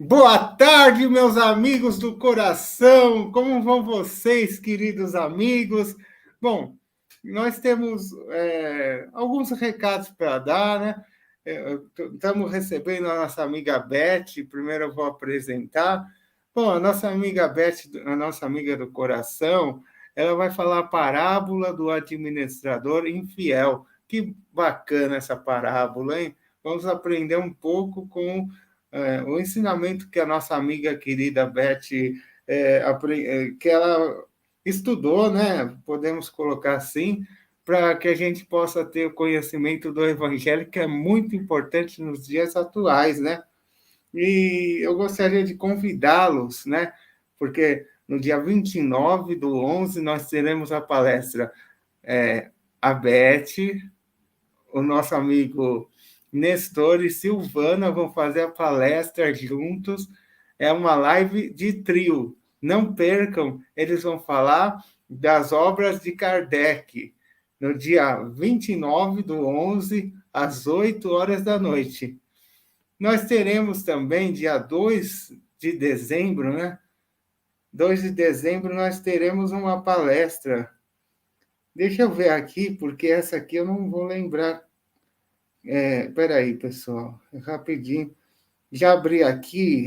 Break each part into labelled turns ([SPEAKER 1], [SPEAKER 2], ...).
[SPEAKER 1] Boa tarde, meus amigos do coração. Como vão vocês, queridos amigos? Bom, nós temos alguns recados para dar, né? Estamos recebendo a nossa amiga Beth. Primeiro eu vou apresentar. Bom, a nossa amiga Beth, a nossa amiga do coração, ela vai falar a parábola do administrador infiel. Que bacana essa parábola, hein? Vamos aprender um pouco com o ensinamento que a nossa amiga querida Beth que ela estudou, né? Podemos colocar assim, para que a gente possa ter o conhecimento do Evangelho, que é muito importante nos dias atuais, né? E eu gostaria de convidá-los, né? Porque no dia 29/11 nós teremos a palestra a Beth, o nosso amigo Nestor e Silvana vão fazer a palestra juntos. É uma live de trio. Não percam, eles vão falar das obras de Kardec, no dia 29/11, às 8 horas da noite. Nós teremos também, dia 2 de dezembro, né? 2 de dezembro, nós teremos uma palestra. Deixa eu ver aqui, porque essa aqui eu não vou lembrar. Peraí, pessoal, rapidinho. Já abri aqui,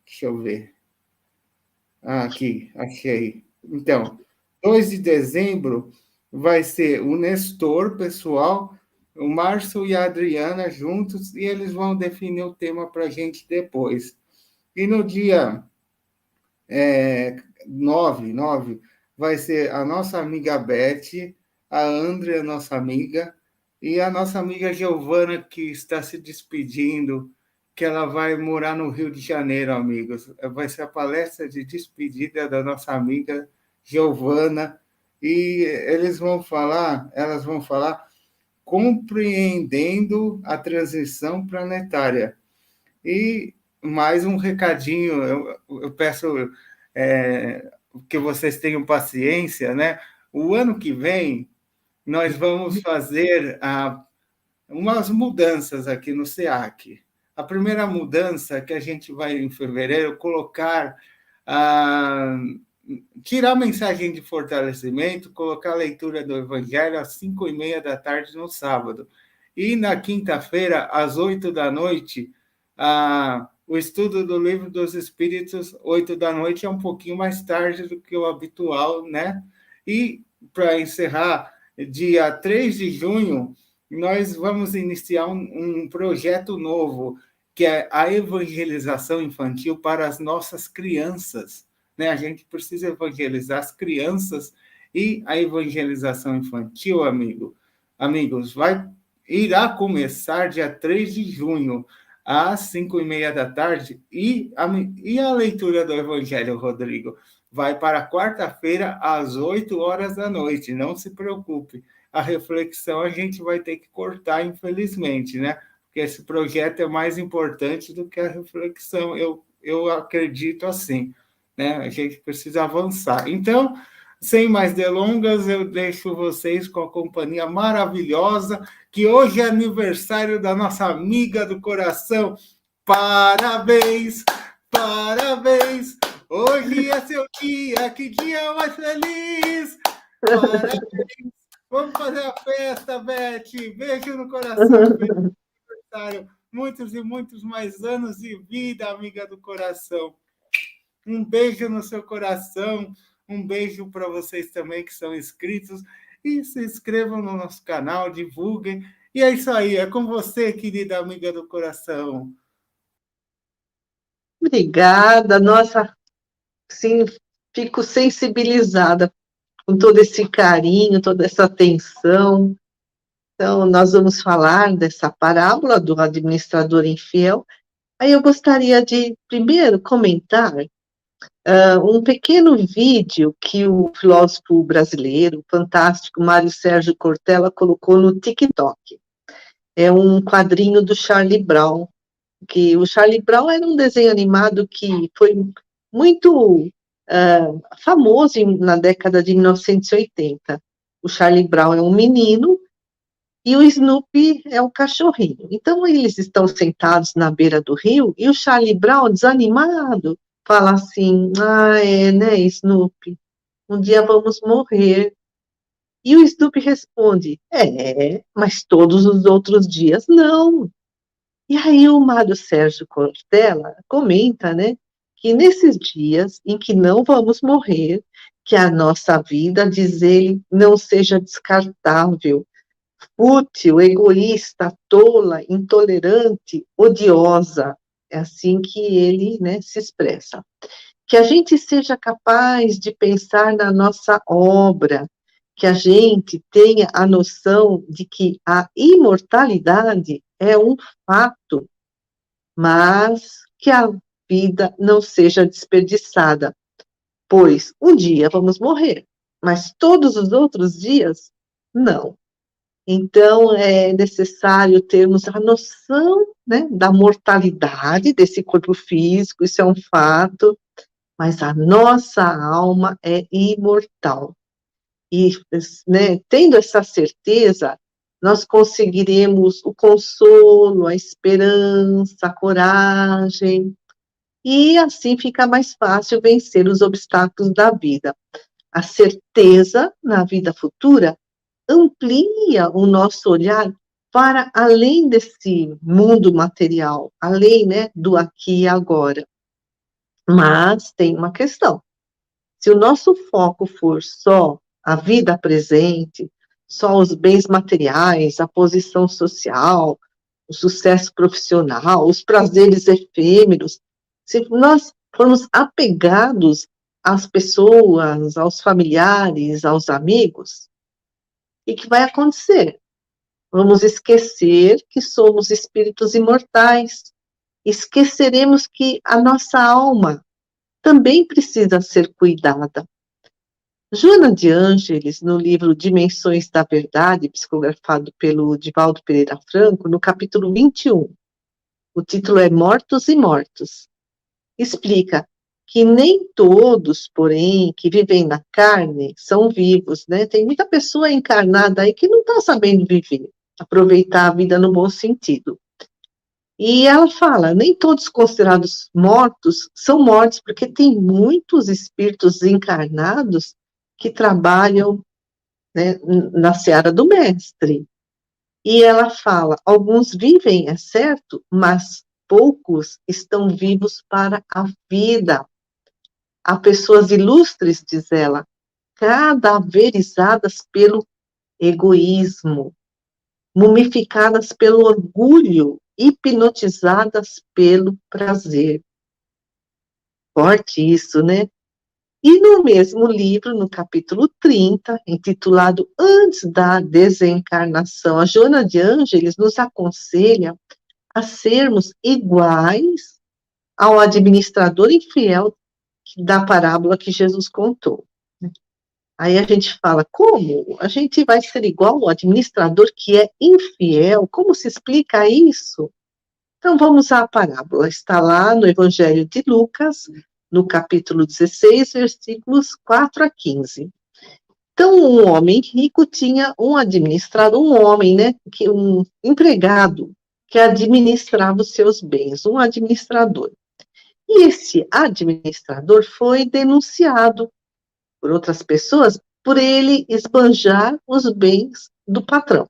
[SPEAKER 1] deixa eu ver. Aqui, achei. Então, 2 de dezembro vai ser o Nestor, pessoal, o Márcio e a Adriana juntos, e eles vão definir o tema para a gente depois. E no dia 9 vai ser a nossa amiga Beth, a Andrea, nossa amiga, e a nossa amiga Giovana, que está se despedindo, que ela vai morar no Rio de Janeiro, amigos. Vai ser a palestra de despedida da nossa amiga Giovana, e elas vão falar compreendendo a transição planetária. E mais um recadinho, eu peço que vocês tenham paciência, né? O ano que vem, nós vamos fazer umas mudanças aqui no SEAC. A primeira mudança que a gente vai, em fevereiro, colocar, tirar a mensagem de fortalecimento, colocar a leitura do Evangelho às 5:30 da tarde no sábado. E na quinta-feira, às 8 da noite, o estudo do Livro dos Espíritos, 8 da noite, é um pouquinho mais tarde do que o habitual, né? E, para encerrar, dia 3 de junho, nós vamos iniciar um projeto novo, que é a evangelização infantil para as nossas crianças, né? A gente precisa evangelizar as crianças, e a evangelização infantil, amigos, irá começar dia 3 de junho, às 5:30 da tarde, e a leitura do Evangelho, Rodrigo, vai para quarta-feira, às 8 horas da noite. Não se preocupe, a reflexão a gente vai ter que cortar, infelizmente, né? Porque esse projeto é mais importante do que a reflexão, eu acredito assim, né? A gente precisa avançar. Então, sem mais delongas, eu deixo vocês com a companhia maravilhosa, que hoje é aniversário da nossa amiga do coração. Parabéns, parabéns, hoje é seu dia, que dia mais feliz. Parabéns, vamos fazer a festa, Beth. Beijo no coração, feliz aniversário. Muitos e muitos mais anos de vida, amiga do coração. Um beijo no seu coração, um beijo para vocês também que são inscritos, e se inscrevam no nosso canal, divulguem. E é isso aí, é com você, querida amiga do coração.
[SPEAKER 2] Obrigada, nossa, sim, fico sensibilizada com todo esse carinho, toda essa atenção. Então, nós vamos falar dessa parábola do administrador infiel. Aí eu gostaria de, primeiro, comentar um pequeno vídeo que o filósofo brasileiro, fantástico, Mário Sérgio Cortella, colocou no TikTok. É um quadrinho do Charlie Brown, que o Charlie Brown era um desenho animado que foi muito famoso na década de 1980. O Charlie Brown é um menino e o Snoopy é o cachorrinho. Então, eles estão sentados na beira do rio, e o Charlie Brown, desanimado, fala assim, né, Snoopy, um dia vamos morrer. E o Snoopy responde, mas todos os outros dias não. E aí o Mário Sérgio Cortella comenta, né, que nesses dias em que não vamos morrer, que a nossa vida, diz ele, não seja descartável, fútil, egoísta, tola, intolerante, odiosa. É assim que ele, né, se expressa. Que a gente seja capaz de pensar na nossa obra, que a gente tenha a noção de que a imortalidade é um fato, mas que a vida não seja desperdiçada, pois um dia vamos morrer, mas todos os outros dias, não. Então, é necessário termos a noção, né, da mortalidade desse corpo físico, isso é um fato, mas a nossa alma é imortal. E, né, tendo essa certeza, nós conseguiremos o consolo, a esperança, a coragem, e assim fica mais fácil vencer os obstáculos da vida. A certeza na vida futura amplia o nosso olhar para além desse mundo material, além, né, do aqui e agora. Mas tem uma questão. Se o nosso foco for só a vida presente, só os bens materiais, a posição social, o sucesso profissional, os prazeres efêmeros, se nós formos apegados às pessoas, aos familiares, aos amigos, o que vai acontecer? Vamos esquecer que somos espíritos imortais, esqueceremos que a nossa alma também precisa ser cuidada. Joana de Ângeles, no livro Dimensões da Verdade, psicografado pelo Divaldo Pereira Franco, no capítulo 21, o título é Mortos e Mortos, explica que nem todos, porém, que vivem na carne são vivos, né? Tem muita pessoa encarnada aí que não está sabendo viver, aproveitar a vida no bom sentido. E ela fala, nem todos considerados mortos são mortos, porque tem muitos espíritos encarnados que trabalham, né, na seara do mestre. E ela fala, alguns vivem, é certo, mas poucos estão vivos para a vida. Há pessoas ilustres, diz ela, cadaverizadas pelo egoísmo, mumificadas pelo orgulho, hipnotizadas pelo prazer. Forte isso, né? E no mesmo livro, no capítulo 30, intitulado Antes da Desencarnação, a Joana de Ângeles nos aconselha a sermos iguais ao administrador infiel da parábola que Jesus contou. Aí a gente fala, como? A gente vai ser igual ao administrador que é infiel? Como se explica isso? Então vamos à parábola. Está lá no Evangelho de Lucas, no capítulo 16, versículos 4 a 15. Então, um homem rico tinha um administrador, um homem, né, um empregado, que administrava os seus bens, um administrador. E esse administrador foi denunciado por outras pessoas por ele esbanjar os bens do patrão.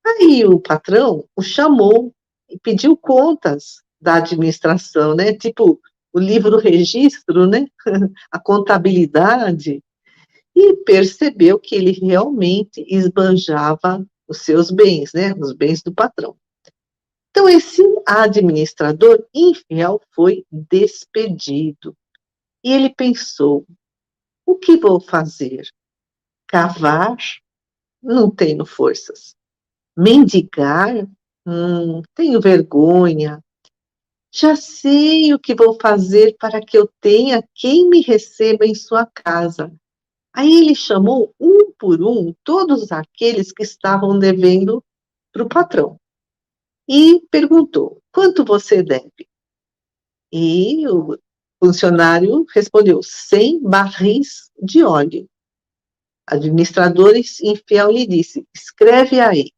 [SPEAKER 2] Aí o patrão o chamou e pediu contas da administração, né? Tipo o livro registro, né? A contabilidade, e percebeu que ele realmente esbanjava os seus bens, né? Os bens do patrão. Então, esse administrador infiel foi despedido. E ele pensou, o que vou fazer? Cavar? Não tenho forças. Mendigar? Tenho vergonha. Já sei o que vou fazer para que eu tenha quem me receba em sua casa. Aí ele chamou um por um todos aqueles que estavam devendo para o patrão e perguntou, quanto você deve? E o funcionário respondeu, 100 barris de óleo. Administrador infiel lhe disse, escreve aí.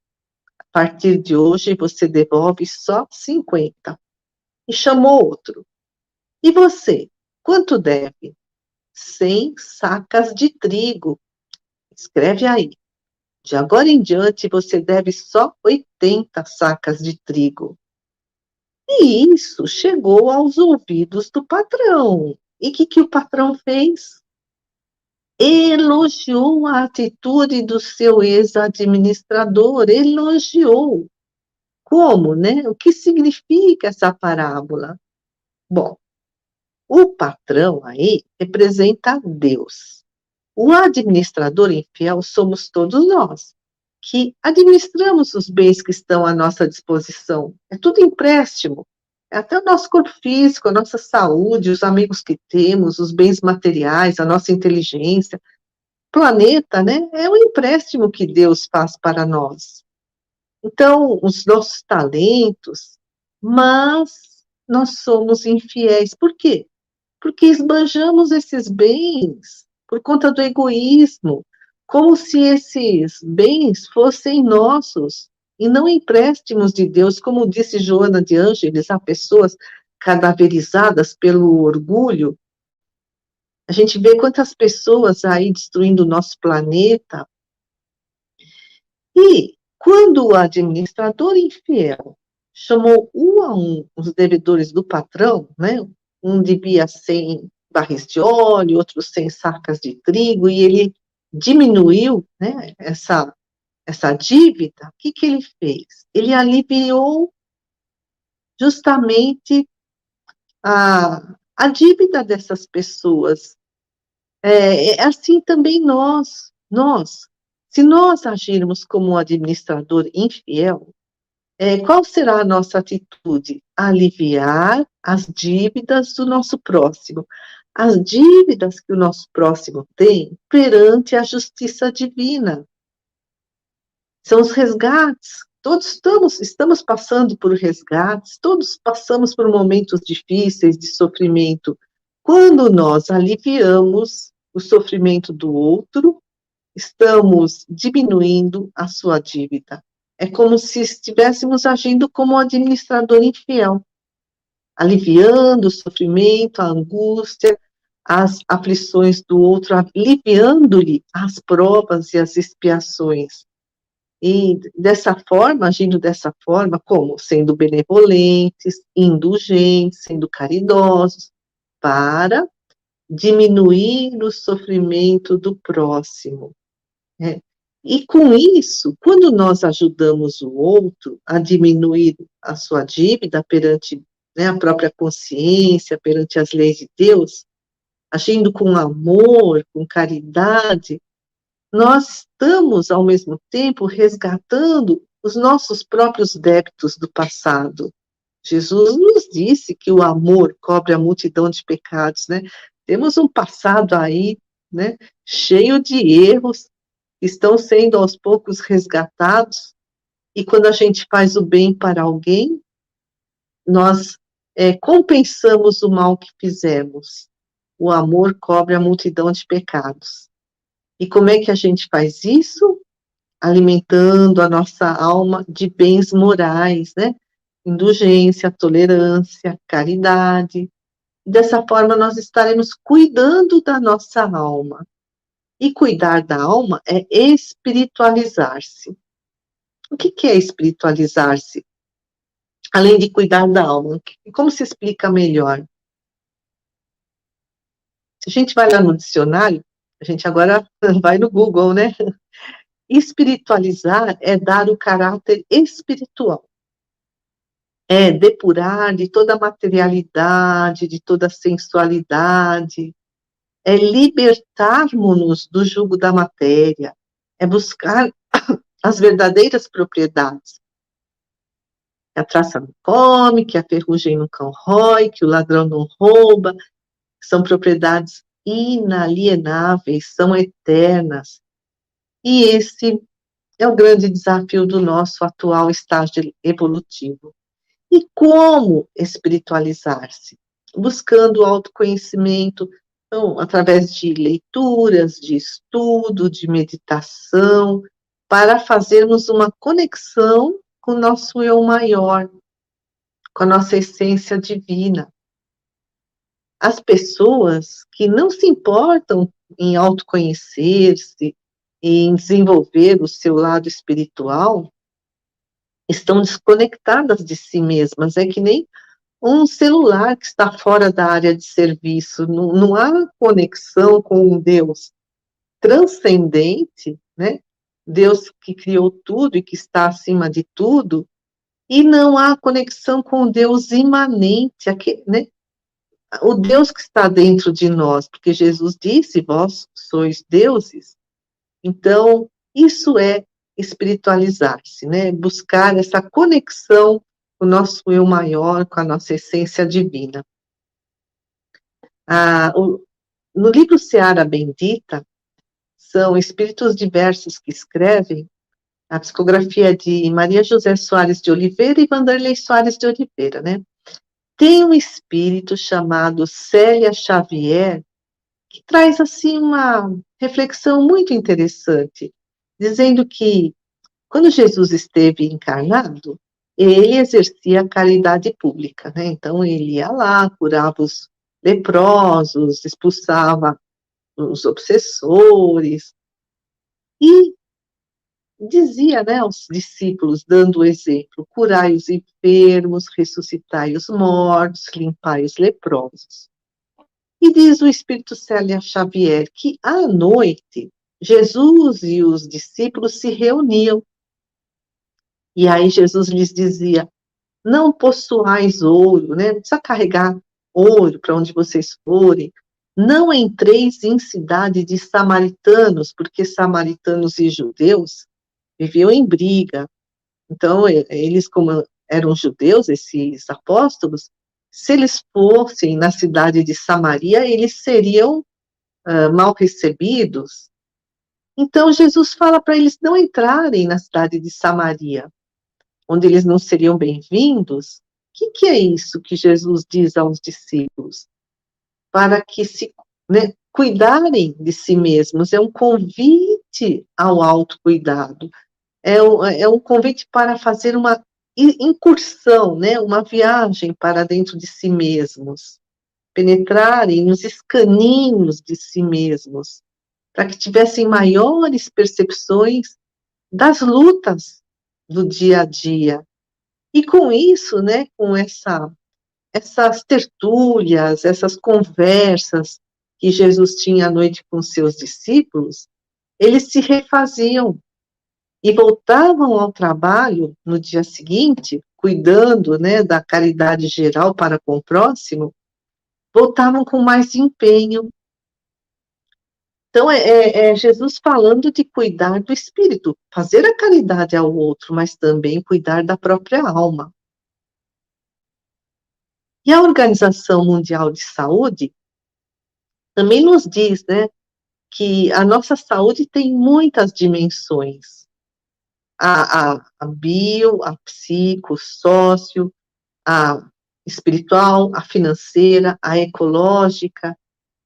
[SPEAKER 2] partir de hoje você devolve só 50. E chamou outro. E você, quanto deve? 100 sacas de trigo. Escreve aí. De agora em diante você deve só 80 sacas de trigo. E isso chegou aos ouvidos do patrão. E o que o patrão fez? Elogiou a atitude do seu ex-administrador, elogiou. Como, né? O que significa essa parábola? Bom, o patrão aí representa Deus. O administrador infiel somos todos nós, que administramos os bens que estão à nossa disposição. É tudo empréstimo. É até o nosso corpo físico, a nossa saúde, os amigos que temos, os bens materiais, a nossa inteligência. O planeta, né? É um empréstimo que Deus faz para nós. Então, os nossos talentos, mas nós somos infiéis. Por quê? Porque esbanjamos esses bens por conta do egoísmo, como se esses bens fossem nossos e não empréstimos de Deus, como disse Joana de Ângeles, há pessoas cadaverizadas pelo orgulho. A gente vê quantas pessoas aí destruindo o nosso planeta. E quando o administrador infiel chamou um a um os devedores do patrão, né? Um devia 100 barris de óleo, outro 100 sacas de trigo, e ele diminuiu, né, essa dívida. O que ele fez? Ele aliviou justamente a dívida dessas pessoas. Assim também nós, se nós agirmos como um administrador infiel, qual será a nossa atitude? Aliviar as dívidas do nosso próximo. As dívidas que o nosso próximo tem perante a justiça divina. São os resgates. Todos estamos passando por resgates, todos passamos por momentos difíceis de sofrimento. Quando nós aliviamos o sofrimento do outro, estamos diminuindo a sua dívida. É como se estivéssemos agindo como um administrador infiel, aliviando o sofrimento, a angústia, as aflições do outro, aliviando-lhe as provas e as expiações. E dessa forma, agindo dessa forma, como? Sendo benevolentes, indulgentes, sendo caridosos, para diminuir o sofrimento do próximo. Né? E com isso, quando nós ajudamos o outro a diminuir a sua dívida perante, né, a própria consciência, perante as leis de Deus, agindo com amor, com caridade, nós estamos, ao mesmo tempo, resgatando os nossos próprios débitos do passado. Jesus nos disse que o amor cobre a multidão de pecados, né? Temos um passado aí, né, cheio de erros, estão sendo aos poucos resgatados, e quando a gente faz o bem para alguém, nós compensamos o mal que fizemos. O amor cobre a multidão de pecados. E como é que a gente faz isso? Alimentando a nossa alma de bens morais, né? Indulgência, tolerância, caridade. Dessa forma, nós estaremos cuidando da nossa alma. E cuidar da alma é espiritualizar-se. O que é espiritualizar-se? Além de cuidar da alma, como se explica melhor? Se a gente vai lá no dicionário, a gente agora vai no Google, né? Espiritualizar é dar o caráter espiritual. É depurar de toda materialidade, de toda sensualidade. É libertarmos-nos do jugo da matéria. É buscar as verdadeiras propriedades. Que a traça não come, que a ferrugem não corrói, que o ladrão não rouba. São propriedades inalienáveis, são eternas. E esse é o grande desafio do nosso atual estágio evolutivo. E como espiritualizar-se? Buscando o autoconhecimento, então, através de leituras, de estudo, de meditação, para fazermos uma conexão com o nosso eu maior, com a nossa essência divina. As pessoas que não se importam em autoconhecer-se, em desenvolver o seu lado espiritual, estão desconectadas de si mesmas. É que nem um celular que está fora da área de serviço. Não há conexão com um Deus transcendente, né? Deus que criou tudo e que está acima de tudo, e não há conexão com o Deus imanente, né? O Deus que está dentro de nós, porque Jesus disse, vós sois deuses. Então, isso é espiritualizar-se, né? Buscar essa conexão com o nosso eu maior, com a nossa essência divina. No livro Seara Bendita, são espíritos diversos que escrevem, a psicografia de Maria José Soares de Oliveira e Vanderlei Soares de Oliveira, né? Tem um espírito chamado Célia Xavier, que traz, assim, uma reflexão muito interessante, dizendo que, quando Jesus esteve encarnado, ele exercia a caridade pública, né? Então, ele ia lá, curava os leprosos, expulsava os obsessores, e dizia, né, aos discípulos, dando o exemplo, curai os enfermos, ressuscitai os mortos, limpai os leprosos. E diz o Espírito Célia Xavier que, à noite, Jesus e os discípulos se reuniam. E aí Jesus lhes dizia, não possuais ouro, né? Não precisa carregar ouro para onde vocês forem. Não entreis em cidade de samaritanos, porque samaritanos e judeus viviam em briga. Então, eles, como eram judeus, esses apóstolos, se eles fossem na cidade de Samaria, eles seriam mal recebidos. Então, Jesus fala para eles não entrarem na cidade de Samaria, onde eles não seriam bem-vindos. O que é isso que Jesus diz aos discípulos? Para que né, cuidarem de si mesmos. É um convite ao autocuidado. É um convite para fazer uma incursão, né, uma viagem para dentro de si mesmos, penetrarem nos escaninhos de si mesmos, para que tivessem maiores percepções das lutas do dia a dia. E com isso, né, com essas tertúlias, essas conversas que Jesus tinha à noite com seus discípulos, eles se refaziam e voltavam ao trabalho no dia seguinte, cuidando, né, da caridade geral para com o próximo, voltavam com mais empenho. Então, é Jesus falando de cuidar do espírito, fazer a caridade ao outro, mas também cuidar da própria alma. E a Organização Mundial de Saúde também nos diz, né, que a nossa saúde tem muitas dimensões. A bio, a psico, sócio, a espiritual, a financeira, a ecológica.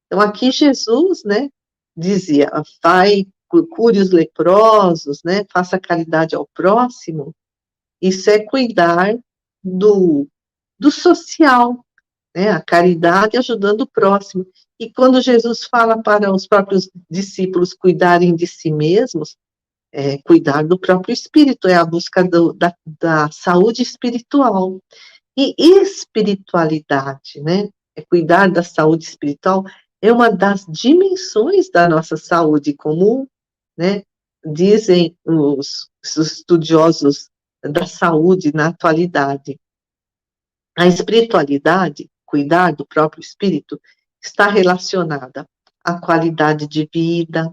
[SPEAKER 2] Então, aqui Jesus, né, dizia, vai, cure os leprosos, né, faça caridade ao próximo. Isso é cuidar do social, né, a caridade ajudando o próximo. E quando Jesus fala para os próprios discípulos cuidarem de si mesmos, cuidar do próprio espírito, é a busca da saúde espiritual. E espiritualidade, né, cuidar da saúde espiritual, é uma das dimensões da nossa saúde, como, né, dizem os estudiosos da saúde na atualidade. A espiritualidade, cuidar do próprio espírito, está relacionada à qualidade de vida,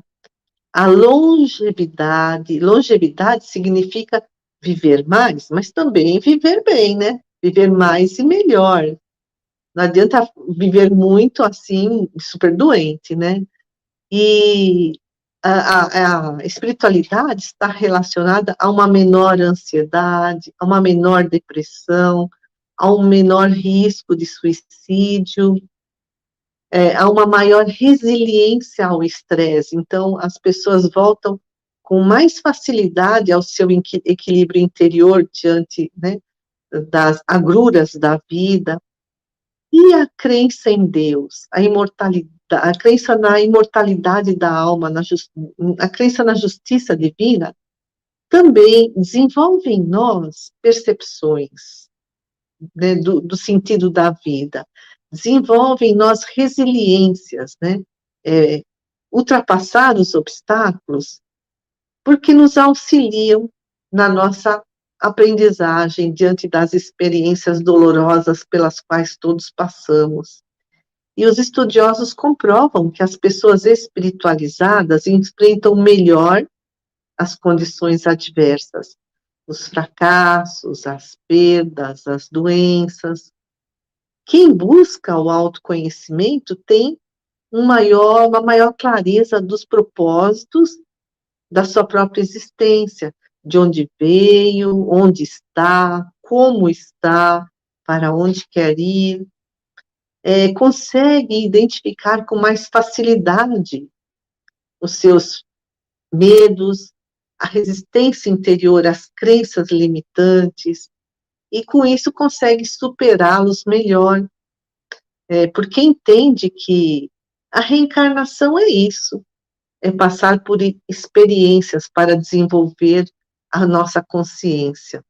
[SPEAKER 2] à longevidade. Longevidade significa viver mais, mas também viver bem, né? Viver mais e melhor. Não adianta viver muito assim, super doente, né? E a espiritualidade está relacionada a uma menor ansiedade, a uma menor depressão, a um menor risco de suicídio, a uma maior resiliência ao estresse. Então, as pessoas voltam com mais facilidade ao seu equilíbrio interior diante, né, das agruras da vida. E a crença em Deus, a crença na imortalidade da alma, a crença na justiça divina, também desenvolve em nós percepções, né, do sentido da vida, desenvolve em nós resiliências, né, ultrapassar os obstáculos, porque nos auxiliam na nossa aprendizagem diante das experiências dolorosas pelas quais todos passamos. E os estudiosos comprovam que as pessoas espiritualizadas enfrentam melhor as condições adversas, os fracassos, as perdas, as doenças. Quem busca o autoconhecimento tem uma maior clareza dos propósitos da sua própria existência, de onde veio, onde está, como está, para onde quer ir. Consegue identificar com mais facilidade os seus medos, a resistência interior às crenças limitantes, e com isso consegue superá-los melhor, porque entende que a reencarnação é isso, é passar por experiências para desenvolver a nossa consciência.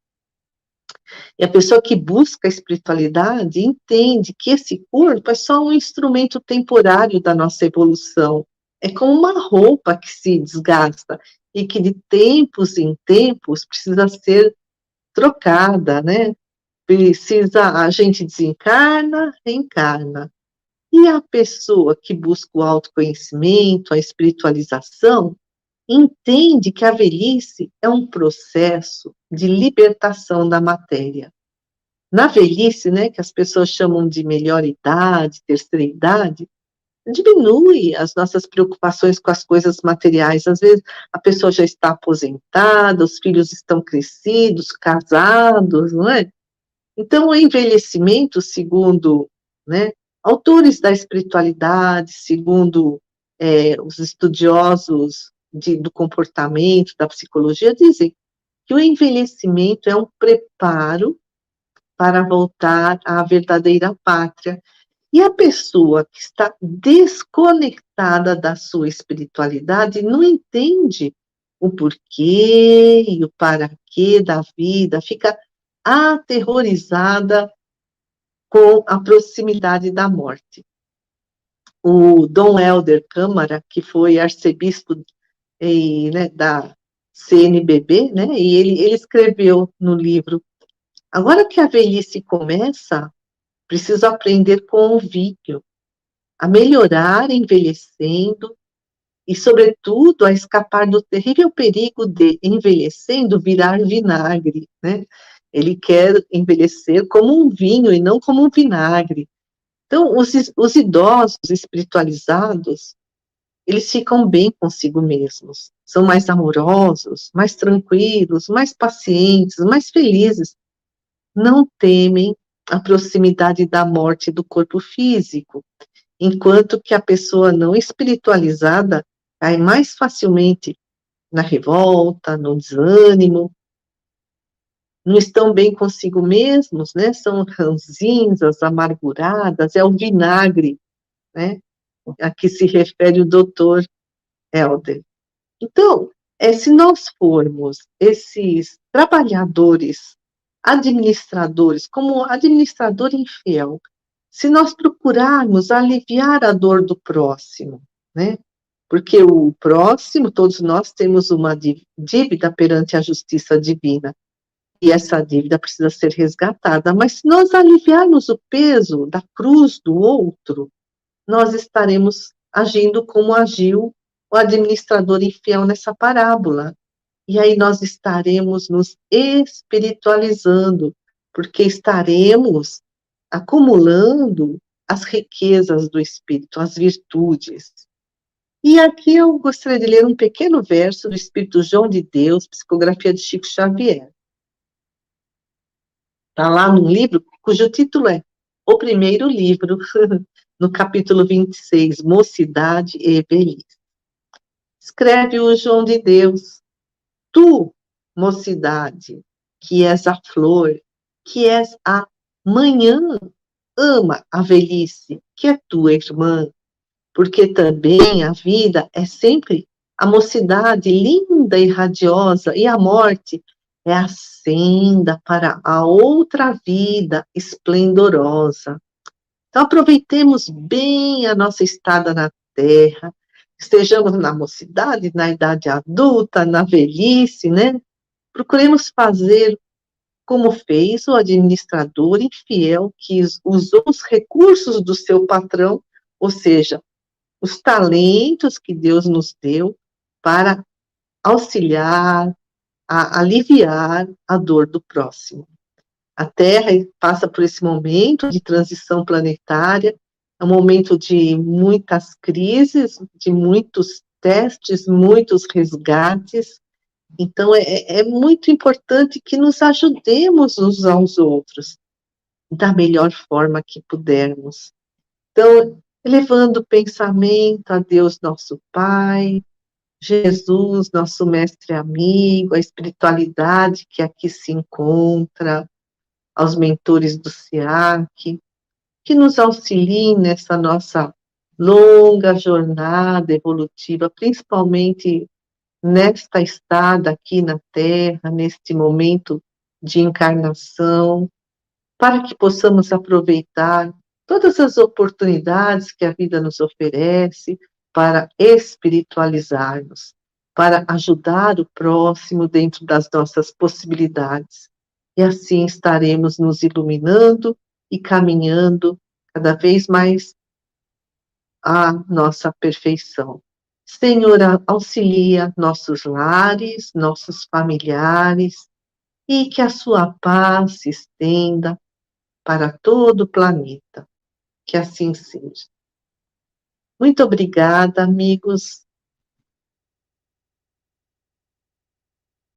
[SPEAKER 2] E a pessoa que busca a espiritualidade entende que esse corpo é só um instrumento temporário da nossa evolução. É como uma roupa que se desgasta e que de tempos em tempos precisa ser trocada, né? A gente desencarna, reencarna. E a pessoa que busca o autoconhecimento, a espiritualização, entende que a velhice é um processo de libertação da matéria. Na velhice, né, que as pessoas chamam de melhor idade, terceira idade, diminui as nossas preocupações com as coisas materiais. Às vezes a pessoa já está aposentada, os filhos estão crescidos, casados, não é? Então, o envelhecimento, segundo, né, autores da espiritualidade, segundo os estudiosos do comportamento, da psicologia, dizem que o envelhecimento é um preparo para voltar à verdadeira pátria. E a pessoa que está desconectada da sua espiritualidade não entende o porquê e o para quê da vida, fica aterrorizada com a proximidade da morte. O Dom Helder Câmara, que foi arcebispo né, da CNBB, né, e ele escreveu no livro: agora que a velhice começa, preciso aprender com o vício, a melhorar envelhecendo e, sobretudo, a escapar do terrível perigo de, envelhecendo, virar vinagre, né? Ele quer envelhecer como um vinho e não como um vinagre. Então, os idosos espiritualizados, eles ficam bem consigo mesmos, são mais amorosos, mais tranquilos, mais pacientes, mais felizes, não temem a proximidade da morte do corpo físico, enquanto que a pessoa não espiritualizada cai mais facilmente na revolta, no desânimo, não estão bem consigo mesmos, né? São ranzinzas, amarguradas, é o vinagre, né? A que se refere o doutor Helder. Então, se nós formos esses trabalhadores, administradores, como administrador infiel, se nós procurarmos aliviar a dor do próximo, né? Porque o próximo, todos nós temos uma dívida perante a justiça divina, e essa dívida precisa ser resgatada, mas se nós aliviarmos o peso da cruz do outro, nós estaremos agindo como agiu o administrador infiel nessa parábola. E aí nós estaremos nos espiritualizando, porque estaremos acumulando as riquezas do espírito, as virtudes. E aqui eu gostaria de ler um pequeno verso do Espírito João de Deus, psicografia de Chico Xavier. Está lá num livro cujo título é O Primeiro Livro, no capítulo 26, Mocidade e Velhice. Escreve o João de Deus tu, mocidade, que és a flor, que és a manhã, ama a velhice, que é tua irmã, porque também a vida é sempre a mocidade linda e radiosa, e a morte é a senda para a outra vida esplendorosa. Então, aproveitemos bem a nossa estada na Terra, estejamos na mocidade, na idade adulta, na velhice, né? Procuremos fazer como fez o administrador infiel que usou os recursos do seu patrão, ou seja, os talentos que Deus nos deu para auxiliar, a aliviar a dor do próximo. A Terra passa por esse momento de transição planetária, é um momento de muitas crises, de muitos testes, muitos resgates. Então, é muito importante que nos ajudemos uns aos outros, da melhor forma que pudermos. Então, elevando o pensamento a Deus, nosso Pai, Jesus, nosso mestre amigo, a espiritualidade que aqui se encontra, aos mentores do SEAC, que nos auxiliem nessa nossa longa jornada evolutiva, principalmente nesta estada aqui na Terra, neste momento de encarnação, para que possamos aproveitar todas as oportunidades que a vida nos oferece para espiritualizarmos, para ajudar o próximo dentro das nossas possibilidades. E assim estaremos nos iluminando e caminhando cada vez mais à nossa perfeição. Senhor, auxilia nossos lares, nossos familiares, e que a sua paz se estenda para todo o planeta. Que assim seja. Muito obrigada, amigos.